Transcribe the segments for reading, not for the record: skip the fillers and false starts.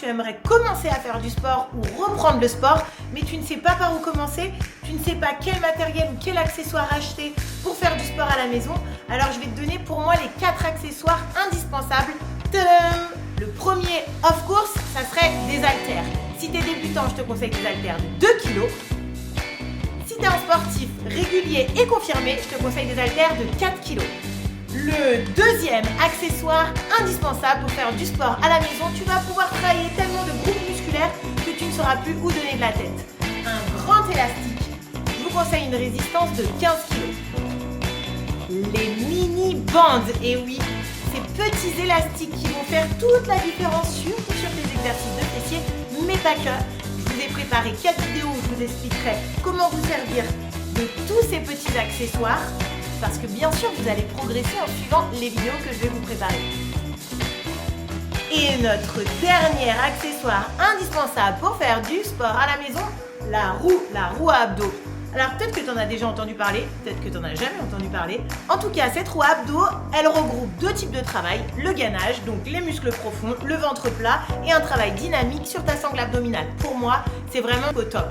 Tu aimerais commencer à faire du sport ou reprendre le sport, mais tu ne sais pas par où commencer, tu ne sais pas quel matériel ou quel accessoire acheter pour faire du sport à la maison. Alors je vais te donner pour moi les 4 accessoires indispensables. Tadam! Le premier, of course, ça serait des haltères. Si tu es débutant, je te conseille des haltères de 2 kg. Si tu es un sportif régulier et confirmé, je te conseille des haltères de 4 kg. Le deuxième accessoire indispensable pour faire du sport à la maison, tu vas pouvoir travailler tellement de groupes musculaires que tu ne sauras plus où donner de la tête. Un grand élastique. Je vous conseille une résistance de 15 kg. Les mini bandes, et oui, ces petits élastiques qui vont faire toute la différence surtout sur tes exercices de fessiers, mais pas que. Je vous ai préparé 4 vidéos où je vous expliquerai comment vous servir de tous ces petits accessoires. Parce que bien sûr, vous allez progresser en suivant les vidéos que je vais vous préparer. Et notre dernier accessoire indispensable pour faire du sport à la maison, la roue à abdos. Alors peut-être que tu en as déjà entendu parler, peut-être que tu n'en as jamais entendu parler. En tout cas, cette roue à abdos, elle regroupe 2 types de travail, le gainage, donc les muscles profonds, le ventre plat et un travail dynamique sur ta sangle abdominale. Pour moi, c'est vraiment au top.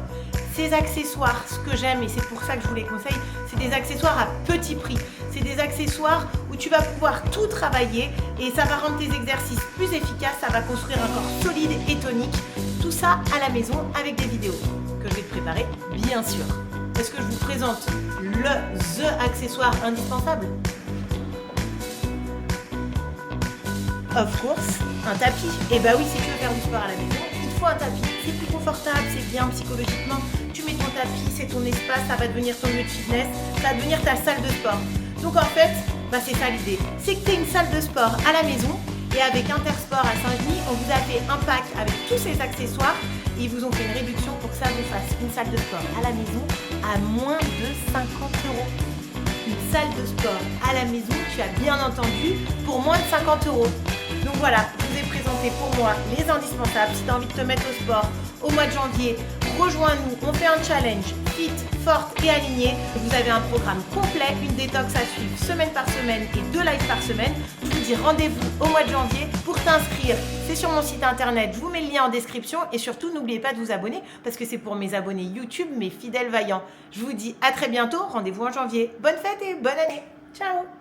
Ces accessoires, ce que j'aime et c'est pour ça que je vous les conseille, c'est des accessoires à petit prix. C'est des accessoires où tu vas pouvoir tout travailler et ça va rendre tes exercices plus efficaces, ça va construire un corps solide et tonique. Tout ça à la maison avec des vidéos que je vais te préparer, bien sûr. Est-ce que je vous présente the accessoire indispensable? Of course, un tapis. Et bah oui, si tu veux faire du sport à la maison, il faut un tapis. C'est plus confortable, c'est bien psychologiquement. Tu mets ton tapis, c'est ton espace, ça va devenir ton lieu de fitness, ça va devenir ta salle de sport. Donc en fait, c'est ça l'idée. C'est que tu aies une salle de sport à la maison et avec Intersport à Saint-Denis, on vous a fait un pack avec tous ces accessoires et ils vous ont fait une réduction pour que ça vous fasse une salle de sport à la maison à moins de 50 €. Une salle de sport à la maison, tu as bien entendu, pour moins de 50 €. Donc voilà, je vous ai présenté pour moi les indispensables. Si tu as envie de te mettre au sport au mois de janvier, rejoins-nous, on fait un challenge fit, forte et alignée. Vous avez un programme complet, une détox à suivre semaine par semaine et 2 lives par semaine. Je vous dis rendez-vous au mois de janvier pour t'inscrire. C'est sur mon site internet, je vous mets le lien en description et surtout n'oubliez pas de vous abonner parce que c'est pour mes abonnés YouTube, mes fidèles vaillants. Je vous dis à très bientôt, rendez-vous en janvier. Bonne fête et bonne année. Ciao!